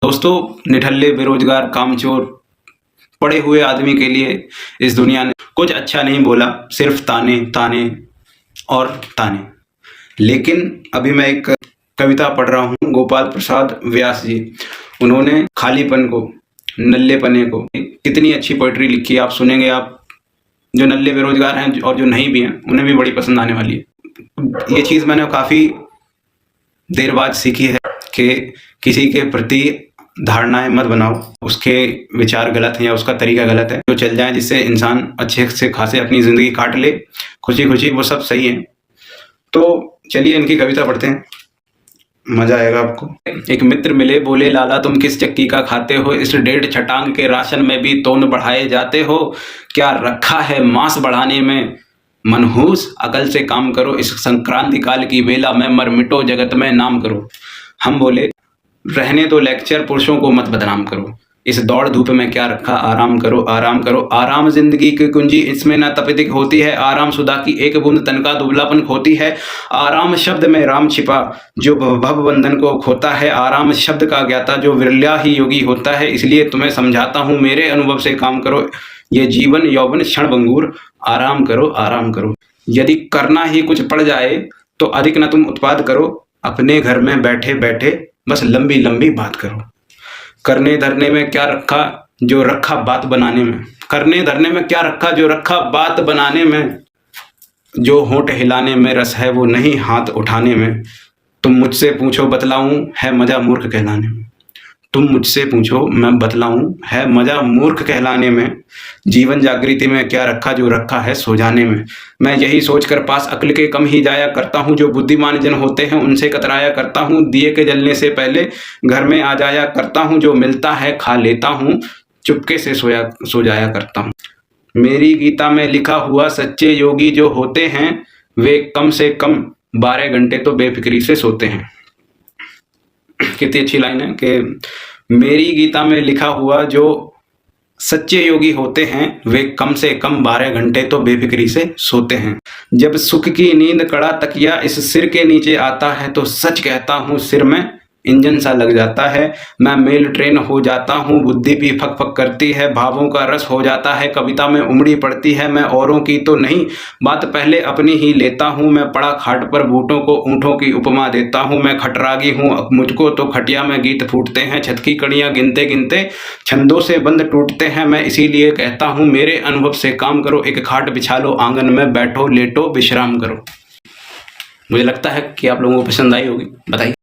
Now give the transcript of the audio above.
दोस्तों, निठल्ले बेरोजगार कामचोर पड़े हुए आदमी के लिए इस दुनिया ने कुछ अच्छा नहीं बोला, सिर्फ ताने ताने और ताने। लेकिन अभी मैं एक कविता पढ़ रहा हूँ, गोपाल प्रसाद व्यास जी। उन्होंने खालीपन को, नल्लेपने को कितनी अच्छी पोइट्री लिखी है, आप सुनेंगे। आप जो नल्ले बेरोजगार हैं और जो नहीं भी हैं, उन्हें भी बड़ी पसंद आने वाली है। ये चीज़ मैंने काफ़ी देर बाद सीखी है कि किसी के प्रति धारणाएं मत बनाओ, उसके विचार गलत हैं या उसका तरीका गलत है। जो चल जाए, जिससे इंसान अच्छे से खासे अपनी ज़िंदगी काट ले खुशी खुशी, वो सब सही है। तो चलिए इनकी कविता पढ़ते हैं, मज़ा आएगा आपको। एक मित्र मिले, बोले लाला तुम किस चक्की का खाते हो, इस 1.5 छटांग के राशन में भी तोन बढ़ाए जाते हो। क्या रखा है मांस बढ़ाने में मनहूस, अकल से काम करो, इस संक्रांति काल की बेला में मर मिटो जगत में नाम करो। हम बोले रहने दो लेक्चर, पुरुषों को मत बदनाम करो, इस दौड़ धूप में क्या रखा, आराम करो आराम करो। आराम जिंदगी की कुंजी, इसमें न तपितिक होती है, आराम सुधा की एक बूंद तन का दुबलापन खोती है। आराम शब्द में राम छिपा जो भव बंधन को खोता है, आराम शब्द का ज्ञाता जो विरला ही योगी होता है। इसलिए तुम्हें समझाता हूँ, मेरे अनुभव से काम करो, ये जीवन यौवन क्षण भंगुर, आराम करो आराम करो। यदि करना ही कुछ पड़ जाए तो अधिक न तुम उत्पाद करो, अपने घर में बैठे बैठे बस लंबी लंबी बात करो। करने धरने में क्या रखा जो रखा बात बनाने में, करने धरने में क्या रखा जो रखा बात बनाने में। जो होंठ हिलाने में रस है वो नहीं हाथ उठाने में। तुम मुझसे पूछो बतलाऊं, है मजा मूर्ख कहलाने में। तुम मुझसे पूछो मैं बतलाऊं, है मजा मूर्ख कहलाने में। जीवन जागृति में क्या रखा जो रखा है सो जाने में। मैं यही सोचकर पास अक्ल के कम ही जाया करता हूँ, जो बुद्धिमान जन होते हैं उनसे कतराया करता हूँ। दिए के जलने से पहले घर में आ जाया करता हूँ, जो मिलता है खा लेता हूँ, चुपके से सो जाया करता हूँ। मेरी गीता में लिखा हुआ सच्चे योगी जो होते हैं, वे कम से कम 12 घंटे तो बेफिक्री से सोते हैं। कितनी अच्छी लाइन है कि मेरी गीता में लिखा हुआ जो सच्चे योगी होते हैं, वे कम से कम 12 घंटे तो बेफिक्री से सोते हैं। जब सुख की नींद कड़ा तकिया इस सिर के नीचे आता है, तो सच कहता हूँ सिर में इंजन सा लग जाता है। मैं मेल ट्रेन हो जाता हूँ, बुद्धि भी फक फक करती है, भावों का रस हो जाता है, कविता में उमड़ी पड़ती है। मैं औरों की तो नहीं बात पहले अपनी ही लेता हूँ, मैं पड़ा खाट पर बूटों को ऊँटों की उपमा देता हूँ। मैं खटरागी हूँ, मुझको तो खटिया में गीत फूटते हैं, छत की कड़ियाँ गिनते गिनते छंदों से बंद टूटते हैं। मैं इसीलिए कहता हूँ मेरे अनुभव से काम करो, एक खाट बिछा लो, आंगन में बैठो लेटो विश्राम करो। मुझे लगता है कि आप लोगों को पसंद आई होगी, बताइए।